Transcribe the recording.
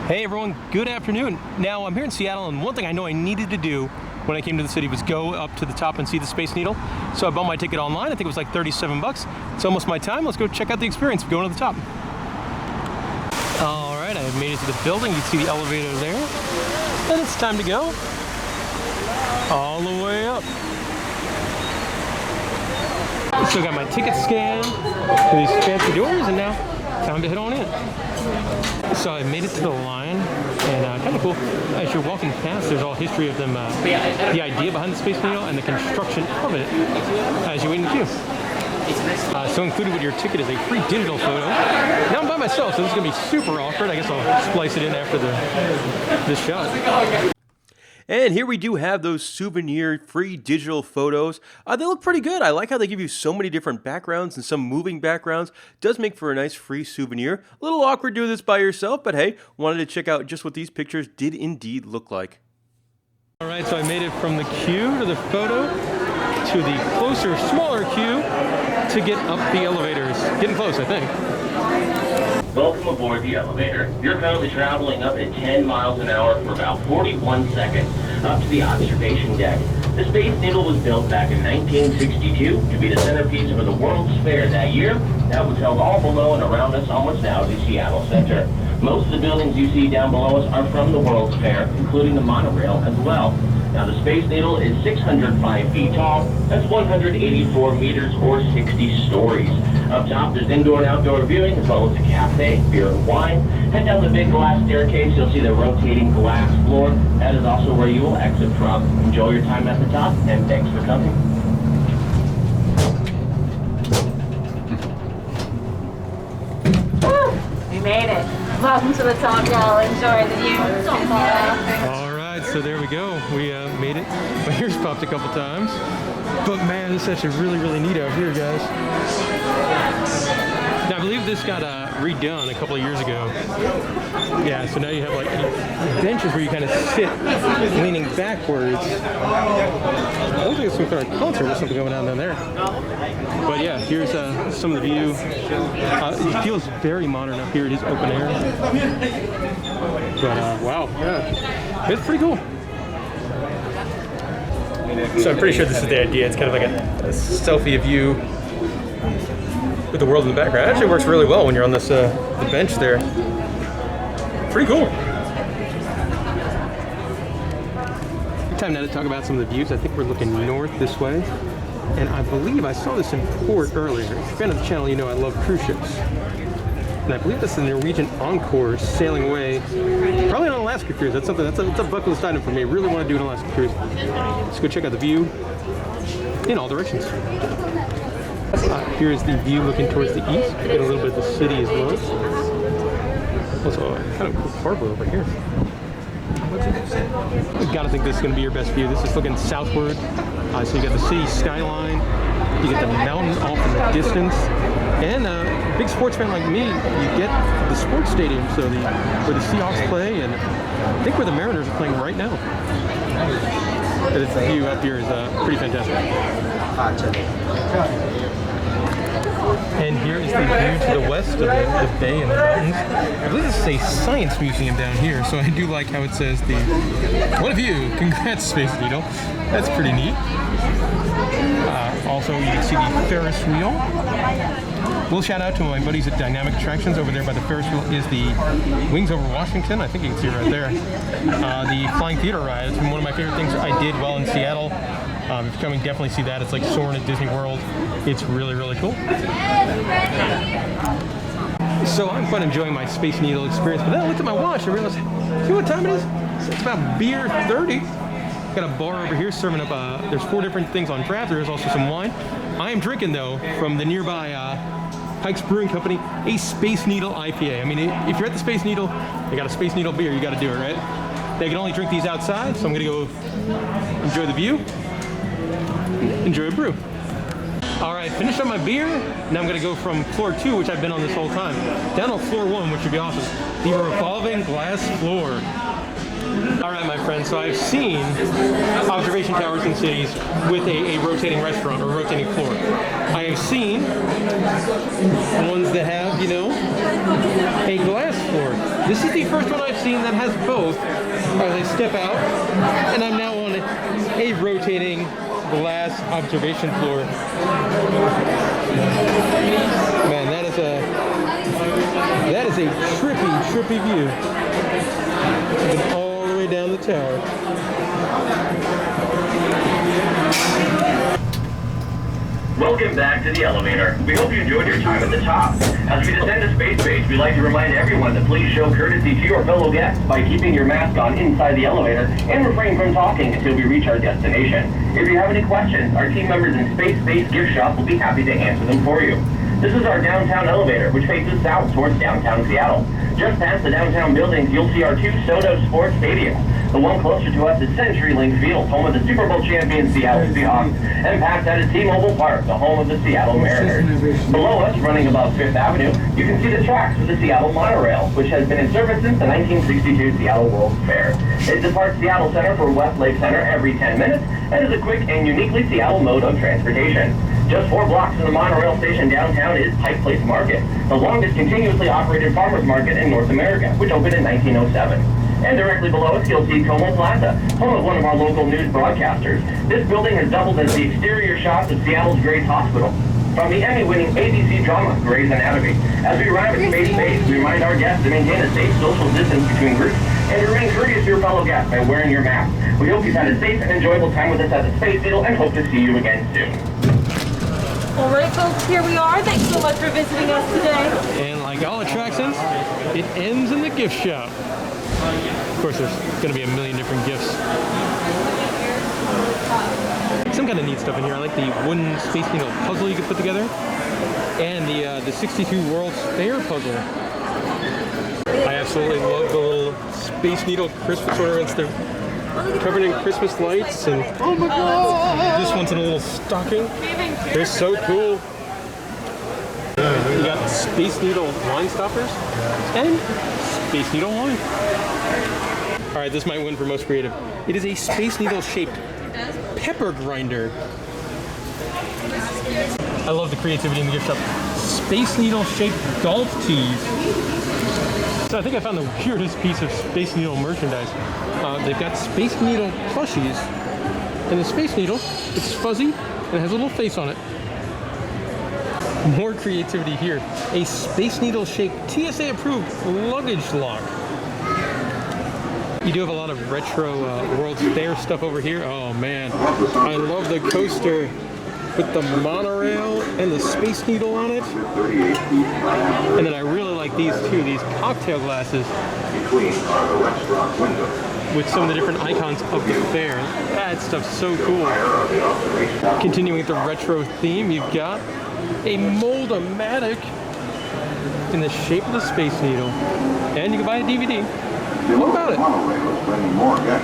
Hey everyone, good afternoon. Now I'm here in Seattle, and one thing I know I needed to do when I came to the city was go up to the top and see the Space Needle. So I bought my ticket online. I think it was like 37 bucks. It's almost my time. Let's go check out the experience of going to the top. All right, I have made it to the building. You can see the elevator there. And it's time to go all the way up. So I got my ticket scanned to these fancy doors, and now time to head on in. So I made it to the line, and kind of cool. As you're walking past, there's all history of them, the idea behind the Space Needle and the construction of it as you wait in the queue. So included with your ticket is a free digital photo. Now I'm by myself, so this is going to be super awkward. I guess I'll splice it in after this shot. And here we do have those souvenir free digital photos. They look pretty good. I like how they give you so many different backgrounds and some moving backgrounds. Does make for a nice free souvenir. A little awkward doing this by yourself, but hey, wanted to check out just what these pictures did indeed look like. All right, so I made it from the queue to the photo to the closer, smaller queue to get up the elevators. Getting close, I think. Welcome aboard the elevator. You're currently traveling up at 10 miles an hour for about 41 seconds up to the observation deck. The Space Needle was built back in 1962 to be the centerpiece for the World's Fair that year. That was held all below and around us, almost now the Seattle Center. Most of the buildings you see down below us are from the World's Fair, including the monorail as well. Now the Space Needle is 605 feet tall. That's 184 meters or 60 stories. Up top, there's indoor and outdoor viewing, as well as a cafe, beer and wine. Head down the big glass staircase, you'll see the rotating glass floor. That is also where you will exit from. Enjoy your time at the top, and thanks for coming. We made it. Welcome to the top, y'all. Enjoy the view. All right, so there we go. We made it. My ears popped a couple times. But man, this is actually really neat out here, guys. Now, I believe this got redone a couple of years ago. Yeah, so now you have like benches where you kind of sit leaning backwards. I don't think it's some kind of concert or something going on down there. But yeah, here's some of the view. It feels very modern up here. It is open air. But wow, yeah, it's pretty cool. So I'm pretty sure this is the idea. It's kind of like a selfie of you with the world in the background. It actually works really well when you're on this the bench there. Pretty cool. Time now to talk about some of the views. I think we're looking north this way. And I believe I saw this in port earlier. If you're a fan of the channel, you know I love cruise ships. And I believe that's the Norwegian Encore sailing away. Probably on an Alaska cruise. That's something. That's a bucket list item for me. Really want to do an Alaska cruise. Let's go check out the view in all directions. Here is the view looking towards the east. Get a little bit of the city as well. Also, kind of cool harbor over here. I've got to think this is going to be your best view. This is looking southward. So you got the city skyline. You get the mountain off in the distance. And a big sports fan like me, you get the sports stadium, so where the Seahawks play, and I think where the Mariners are playing right now. The view up here is pretty fantastic. And here is the view to the west of the bay and the mountains. I believe this is a science museum down here, so I do like how it says what a view! Congrats, Space Needle. That's pretty neat. Also, you can see the Ferris wheel. We'll shout out to my buddies at Dynamic Attractions. Over there by the Ferris wheel is the Wings Over Washington. I think you can see it right there. The Flying Theater ride. It's been one of my favorite things I did while in Seattle. If you're coming, definitely see that. It's like soaring at Disney World. It's really cool. So I'm quite enjoying my Space Needle experience. But then I looked at my watch and realized, see what time it is? It's about beer 30. Got a bar over here serving up, there's 4 different things on draft. There's also some wine. I am drinking, though, from the nearby Hyde Brewing Company, a Space Needle IPA. I mean, if you're at the Space Needle, you got a Space Needle beer, you got to do it, right? They can only drink these outside, so I'm going to go enjoy the view, enjoy a brew. All right, finished up my beer. Now I'm going to go from floor 2, which I've been on this whole time, down on floor 1, which would be awesome. The revolving glass floor. All right, my friends, so I've seen observation towers in cities with a rotating restaurant or rotating floor. I have seen ones that have, you know, a glass floor. This is the first one I've seen that has both. As I step out, and I'm now on a rotating glass observation floor. Man, that is a trippy view. Looking all the way down the tower. Welcome back to the elevator. We hope you enjoyed your time at the top. As we descend to space base, we'd like to remind everyone to please show courtesy to your fellow guests by keeping your mask on inside the elevator and refrain from talking until we reach our destination. If you have any questions, our team members in Space Base Gift Shop will be happy to answer them for you. This is our downtown elevator, which faces south towards downtown Seattle. Just past the downtown buildings, you'll see our two Soto sports stadiums. The one closer to us is CenturyLink Field, home of the Super Bowl champion Seattle Seahawks, and past that is T-Mobile Park, the home of the Seattle Mariners. Below us, running above 5th Avenue, you can see the tracks for the Seattle Monorail, which has been in service since the 1962 Seattle World's Fair. It departs Seattle Center for Westlake Center every 10 minutes and is a quick and uniquely Seattle mode of transportation. Just 4 blocks from the monorail station downtown is Pike Place Market, the longest continuously operated farmers market in North America, which opened in 1907. And directly below us, you'll see Como Plaza, home of one of our local news broadcasters. This building has doubled as the exterior shots of Seattle's Grace Hospital. From the Emmy-winning ABC drama, Grey's Anatomy. As we arrive at Space Base, we remind our guests to maintain a safe social distance between groups and to remain courteous to your fellow guests by wearing your mask. We hope you've had a safe and enjoyable time with us at the Space Needle and hope to see you again soon. All right, folks, here we are. Thanks so much for visiting us today. And like all attractions, it ends in the gift shop. Of course, there's going to be a million different gifts. Some kind of neat stuff in here. I like the wooden Space Needle puzzle you could put together, and the 62 World's Fair puzzle. I absolutely love the little Space Needle Christmas ornaments. They're covered in Christmas lights, and oh my god, this one's in a little stocking. They're so cool. You got Space Needle wine stoppers and Space Needle wine. All right, this might win for most creative. It is a Space Needle shaped pepper grinder. I love the creativity in the gift shop. Space Needle shaped golf tees. So I think I found the weirdest piece of Space Needle merchandise. They've got Space Needle plushies, and the Space Needle, it's fuzzy and it has a little face on it. More creativity here. A Space Needle shaped TSA approved luggage lock. You do have a lot of retro World's Fair stuff over here. Oh man, I love the coaster with the monorail and the Space Needle on it. And then I really like these too, these cocktail glasses with some of the different icons of the fair. That stuff's so cool. Continuing with the retro theme, you've got a mold-o-matic in the shape of the Space Needle. And you can buy a DVD. What about it?